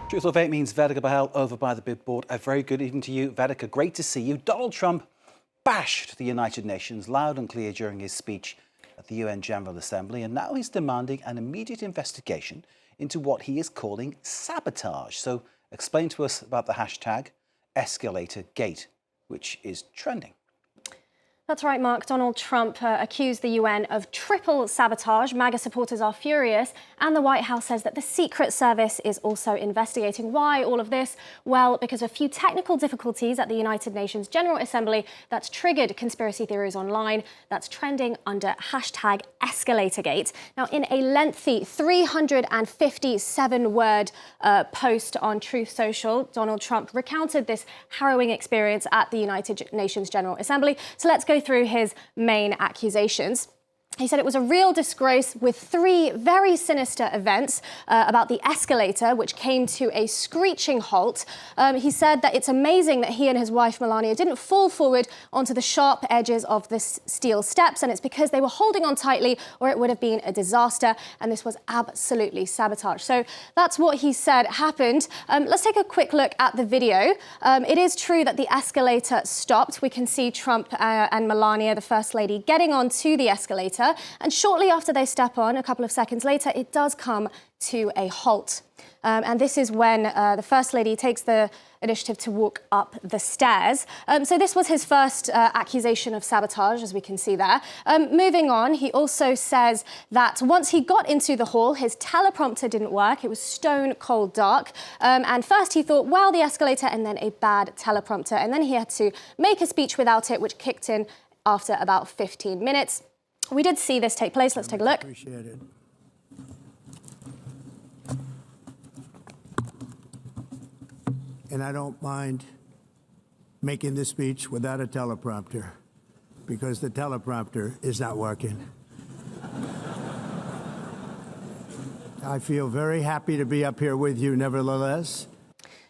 Truth or Fake means Vedika Bahl over by the big board. A very good evening to you, Vedika. Great to see you. Donald Trump bashed the United Nations loud and clear during his speech at the UN General Assembly, and now he's demanding an immediate investigation into what he is calling sabotage. So explain to us about the hashtag Escalatorgate, which is trending. That's right, Mark. Donald Trump accused the UN of triple sabotage. MAGA supporters are furious, and the White House says that the Secret Service is also investigating. Why all of this? Well, because of a few technical difficulties at the United Nations General Assembly that's triggered conspiracy theories online that's trending under hashtag Escalatorgate. Now, in a lengthy 357-word post on Truth Social, Donald Trump recounted this harrowing experience at the United Nations General Assembly. So let's go through his main accusations. He said it was a real disgrace with three very sinister events about the escalator, which came to a screeching halt. He said that it's amazing that he and his wife, Melania, didn't fall forward onto the sharp edges of the steel steps, and it's because they were holding on tightly or it would have been a disaster, and this was absolutely sabotage. So that's what he said happened. Let's take a quick look at the video. It is true that the escalator stopped. We can see Trump and Melania, the First Lady, getting onto the escalator. And shortly after they step on, a couple of seconds later, it does come to a halt. And this is when the First Lady takes the initiative to walk up the stairs. So this was his first accusation of sabotage, as we can see there. Moving on, he also says that once he got into the hall, his teleprompter didn't work. It was stone cold dark. And first he thought, well, the escalator, and then a bad teleprompter. And then he had to make a speech without it, which kicked in after about 15 minutes. We did see this take place. Let's take a look. Appreciate it. And I don't mind making this speech without a teleprompter, because the teleprompter is not working. I feel very happy to be up here with you, nevertheless.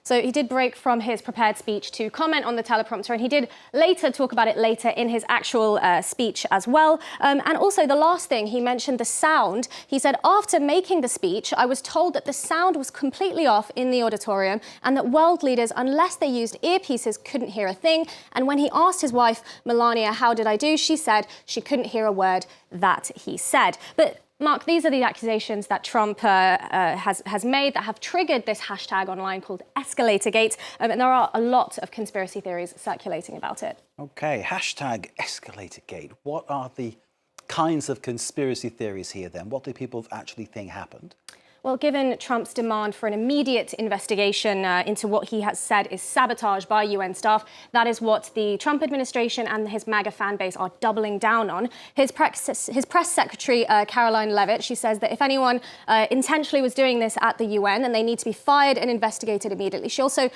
So he did break from his prepared speech to comment on the teleprompter, and he did later talk about it later in his actual speech as well. And also the last thing, he mentioned the sound. He said, after making the speech, I was told that the sound was completely off in the auditorium and that world leaders, unless they used earpieces, couldn't hear a thing. And when he asked his wife, Melania, how did I do? She said she couldn't hear a word that he said. But Mark, these are the accusations that Trump has made that have triggered this hashtag online called Escalatorgate, and there are a lot of conspiracy theories circulating about it. OK, hashtag Escalatorgate. What are the kinds of conspiracy theories here then? What do people actually think happened? Well, given Trump's demand for an immediate investigation into what he has said is sabotage by UN staff, that is what the Trump administration and his MAGA fan base are doubling down on. His press secretary, Caroline Leavitt, she says that if anyone intentionally was doing this at the UN, then they need to be fired and investigated immediately. She also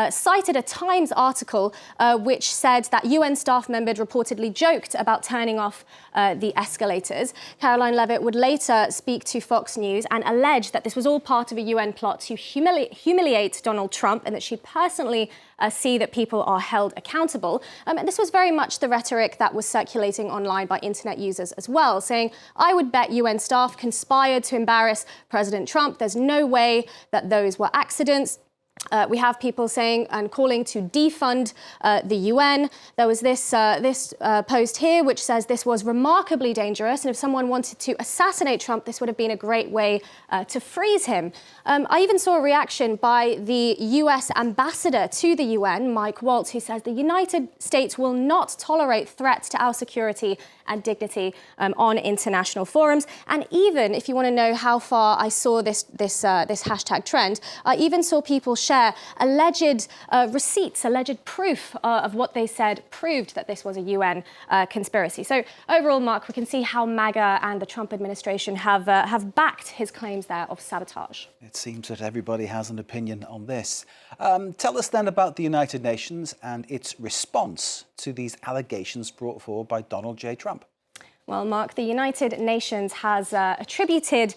cited a Times article which said that UN staff members reportedly joked about turning off the escalators. Caroline Leavitt would later speak to Fox News and allege that this was all part of a UN plot to humiliate Donald Trump, and that she personally see that people are held accountable. And this was very much the rhetoric that was circulating online by internet users as well, saying, I would bet UN staff conspired to embarrass President Trump. There's no way that those were accidents. We have people saying and calling to defund the UN. There was this post here which says this was remarkably dangerous, and if someone wanted to assassinate Trump, this would have been a great way to freeze him. I even saw a reaction by the US ambassador to the UN, Mike Waltz, who says the United States will not tolerate threats to our security and dignity on international forums. And even if you want to know how far I saw this hashtag trend, I even saw people share alleged receipts, alleged proof of what they said proved that this was a UN conspiracy. So overall, Mark, we can see how MAGA and the Trump administration have backed his claims there of sabotage. It seems that everybody has an opinion on this. Tell us then about the United Nations and its response to these allegations brought forward by Donald J. Trump. Well, Mark, the United Nations has attributed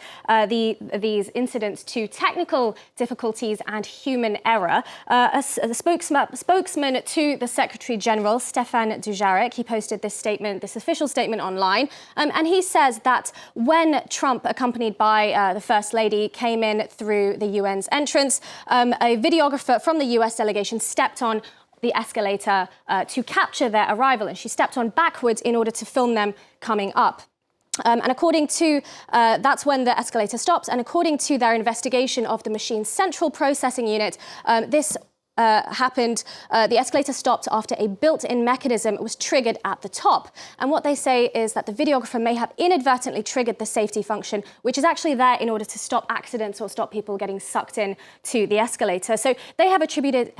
these incidents to technical difficulties and human error. A spokesman to the Secretary General, Stefan Dujarric, he posted this statement, this official statement online, and he says that when Trump, accompanied by the First Lady, came in through the UN's entrance, a videographer from the US delegation stepped on the escalator to capture their arrival, and she stepped on backwards in order to film them coming up. And according to, that's when the escalator stops, and according to their investigation of the machine's central processing unit, this happened, the escalator stopped after a built-in mechanism was triggered at the top. And what they say is that the videographer may have inadvertently triggered the safety function, which is actually there in order to stop accidents or stop people getting sucked in to the escalator. So they have attributed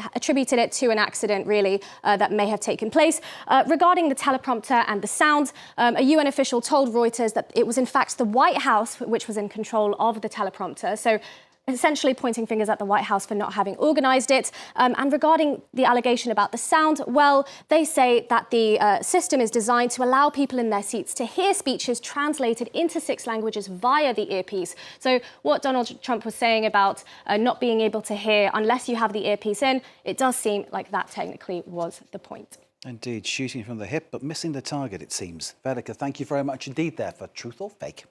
it to an accident, really, that may have taken place. Regarding the teleprompter and the sound, a UN official told Reuters that it was in fact the White House which was in control of the teleprompter. So essentially pointing fingers at the White House for not having organised it. And regarding the allegation about the sound, well, they say that the system is designed to allow people in their seats to hear speeches translated into 6 languages via the earpiece. So what Donald Trump was saying about not being able to hear unless you have the earpiece in, it does seem like that technically was the point. Indeed, shooting from the hip, but missing the target, it seems. Vedika, thank you very much indeed there for Truth or Fake.